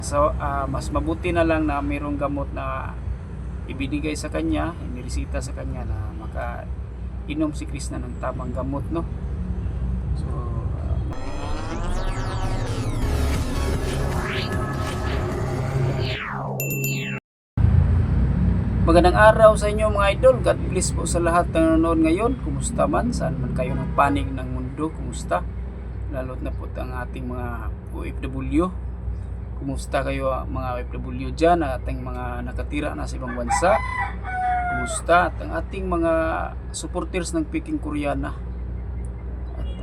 So, mas mabuti na lang na mayroong gamot na ibinigay sa kanya, iniresita sa kanya na makainom si Krishna ng tamang gamot, no? So, magandang araw sa inyo mga idol. God bless po sa lahat ng nanonood ngayon. Kumusta man? Saan man kayo ng panig ng mundo? Kumusta? Lalo't na po ang ating mga OFW. Kumusta kayo mga OFW dyan, ating mga nakatira na sa ibang bansa? Kumusta? At ang ating mga supporters ng Peking Koreana.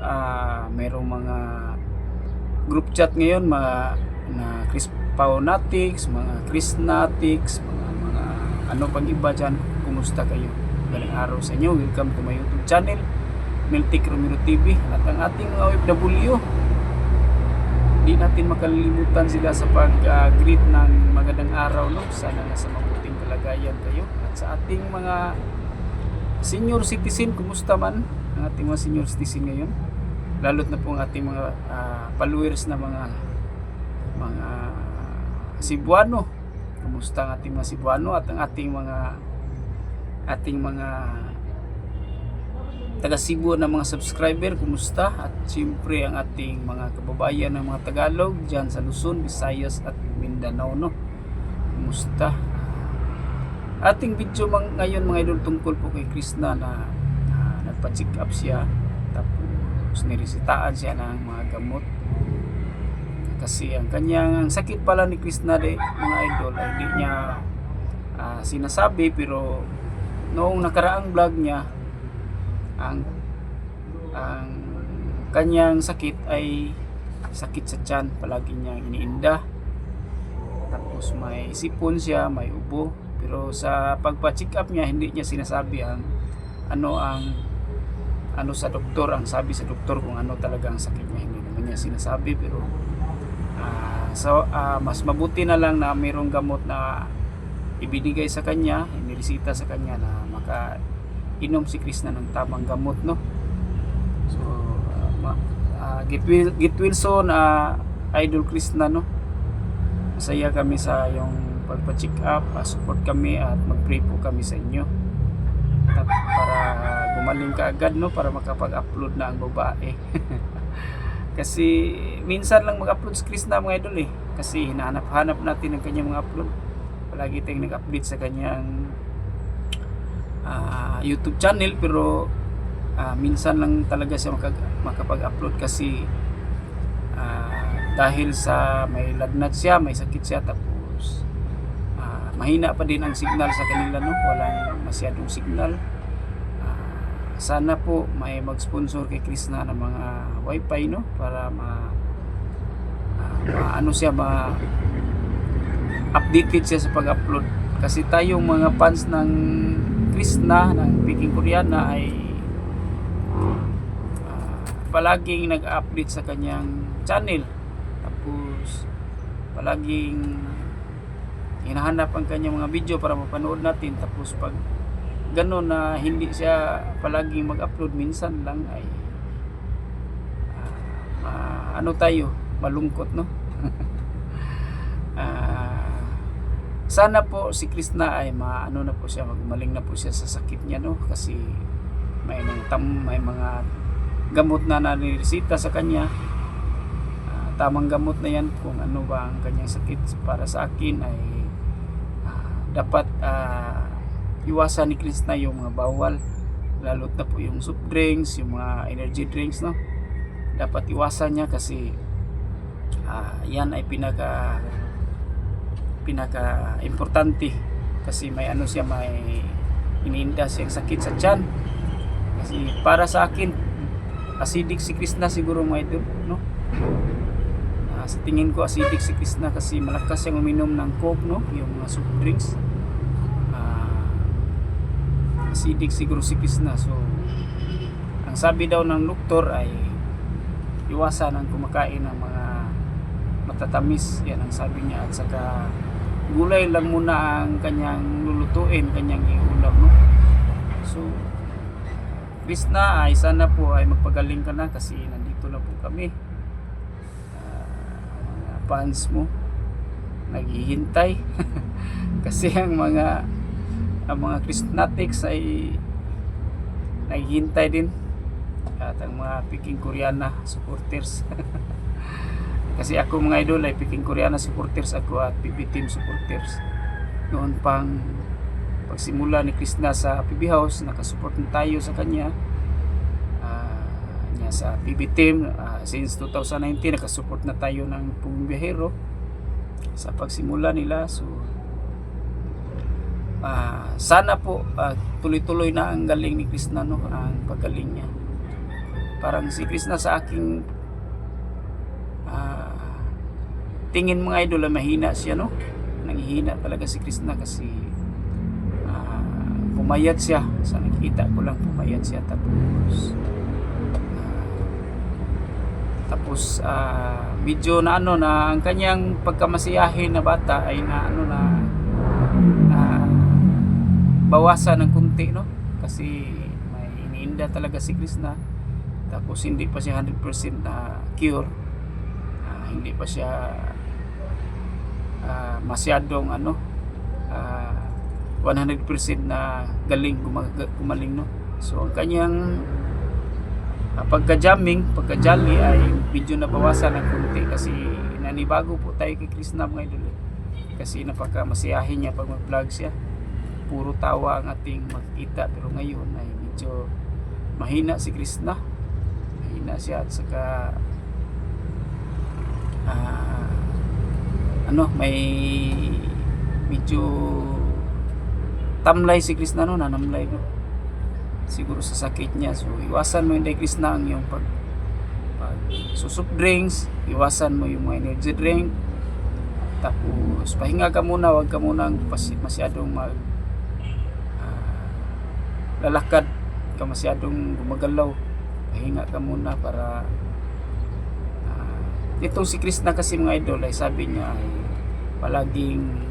At mayroong mga group chat ngayon, mga na Chris Paunatics, mga Krisnatics, mga ano pang iba dyan. Kumusta kayo? Galing araw sa inyo. Welcome to my YouTube channel, Meltic Romero TV. At ang ating mga OFW, di natin makalimutan sila sa pag-greet ng magandang araw, no? Sana nasa mabuting kalagayan kayo. At sa ating mga senior citizen, kumusta man ang ating mga senior citizen ngayon? Lalot na po ang ating mga followers na mga Cebuano. Kumusta ang ating mga Cebuano at ang ating mga taga Cebu na mga subscriber, kumusta? At siyempre ang ating mga kababayan ng mga Tagalog dyan sa Luzon, Visayas at Mindanao, no? Kumusta? Ating video ngayon mga idol tungkol po kay Krishna na nagpa-check up siya, tapos niresitahan siya ng mga gamot kasi ang kanyang sakit pala ni Krishna mga idol ay hindi niya sinasabi, pero noong nakaraang vlog niya, ang kanyang sakit ay sakit sa tiyan, palagi niyang iniinda, tapos may sipon siya, may ubo, pero sa pagpa-check up niya hindi niya sinasabi ang ano sa doktor, ang sabi sa doktor kung ano talaga ang sakit niya, hindi naman niya sinasabi. Pero mas mabuti na lang na mayroong gamot na ibinigay sa kanya, iniresita sa kanya na makainom si Krishna ng tamang gamot, no? So get well soon, Idol Krishna, no? Masaya kami sa yung pagpa-check up, support kami at mag-pray po kami sa inyo para gumaling ka agad, no? Para makapag-upload na ang babae. Kasi minsan lang mag-upload si Krishna mga idol kasi hinahanap-hanap natin ang kanyang mga upload. Palagi tayong nag-update sa kanyang YouTube channel, pero minsan lang talaga siya makapag-upload kasi dahil sa may lagnat siya, may sakit siya, tapos mahina pa din ang signal sa kanila, no? Walang masyadong signal. Sana po may mag-sponsor kay Krishna ng mga wifi, no? Para updated siya sa pag-upload. Kasi tayong mga fans ng Krishna, ng Peking Koreana ay palaging nag-update sa kanyang channel. Tapos palaging hinahanap ang kanyang mga video para mapanood natin. Tapos pag gano'n na hindi siya palaging mag-upload, minsan lang ay tayo malungkot, no? Sana po si Krishna ay na po siya, magmaling na po siya sa sakit niya, no? Kasi may mga gamot na naniresita sa kanya, tamang gamot na yan. Kung ano ba ang kanyang sakit, para sa akin ay dapat iwasan ni Krishna yung mga bawal, lalo't na po yung soft drinks, yung mga energy drinks, no? Dapat iwasan niya kasi yan ay pinaka importante, kasi may may iniinda siyang sakit sa tiyan. Kasi para sa akin acidic si Krishna siguro mga idol, no? Sa tingin ko acidic si Krishna kasi malakas siyang uminom ng coke, no? Yung mga soft drinks, acidic siguro si Krishna. So ang sabi daw ng doktor ay iwasan ang kumakain ng mga matatamis, yan ang sabi niya, at saka gulay lang muna ang kanyang lulutuin, kanyang iulam, no? So Krishna, ay sana po ay magpagaling ka na, kasi nandito na po kami, mga fans mo. naghihintay. Kasi ang mga Kristnatics ay naghihintay din, at ang mga Peking Koreana supporters. Kasi ako mga idol ay Peking Koreana supporters ako at PB Team supporters. Noon pang pagsimula ni Krishna sa PB House, nakasupport na tayo sa kanya. Niya sa PB Team, since 2019 nakasupport na tayo ng Pugong Biyahero sa pagsimula nila. So sana po tuloy-tuloy na ang galing ni Krishna, no, ang paggaling niya. Parang si Krishna sa aking tingin mga idol, mahina siya, no? Nanghihina talaga si Krishna kasi pumayat siya. Sa nakikita ko lang pumayat siya, tapos medyo na na ang kanyang pagkamasiyahin na bata ay bawasan ng kunti, no? Kasi may iniinda talaga si Krishna. Tapos hindi pa siya 100% cure. Hindi pa siya masyadong 100% na galing gumaling, no? So ang kanyang pagka-jolly ay medyo nabawasan ng kunti kasi nanibago po tayo kay Krishna mga idol. Kasi napaka-masiyahin niya pag mag-vlog siya. Puro tawa ang ating makikita, pero ngayon ay medyo mahina si Krishna. Mahina siya at saka may medyo tamlay si Krishna, no, nanamlay, no, siguro sa sakit niya. So iwasan mo hindi Krishna ang yung pag susop drinks, iwasan mo yung mga energy drink, tapos pahinga ka muna, wag ka muna masyadong lalakad ka, masyadong gumagalaw, pahinga ka muna para itong si Krishna kasi mga idol ay sabi niya ay palaging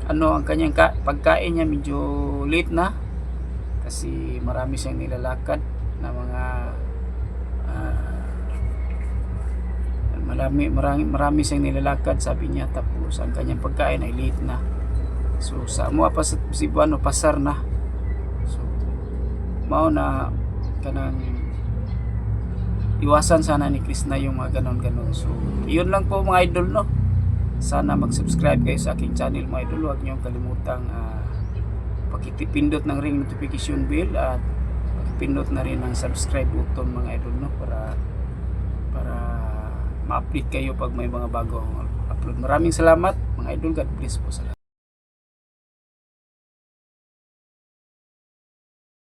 ang kanyang pagkain niya medyo late na kasi marami siyang nilalakad na mga marami siyang nilalakad, sabi niya, tapos ang kanyang pagkain ay late na. So sa mga Cebuano pasar na. So mao na kanang iwasan sana ni Krishna yung mga ganon. So yun lang po mga idol, no. Sana mag-subscribe kayo sa aking channel mga idol. Huwag niyong kalimutang pakipindot ng ring notification bell at pakipindot na rin ang subscribe button mga idol, no, para ma-update kayo pag may mga bago upload. Maraming salamat mga idol. God bless po sa lahat.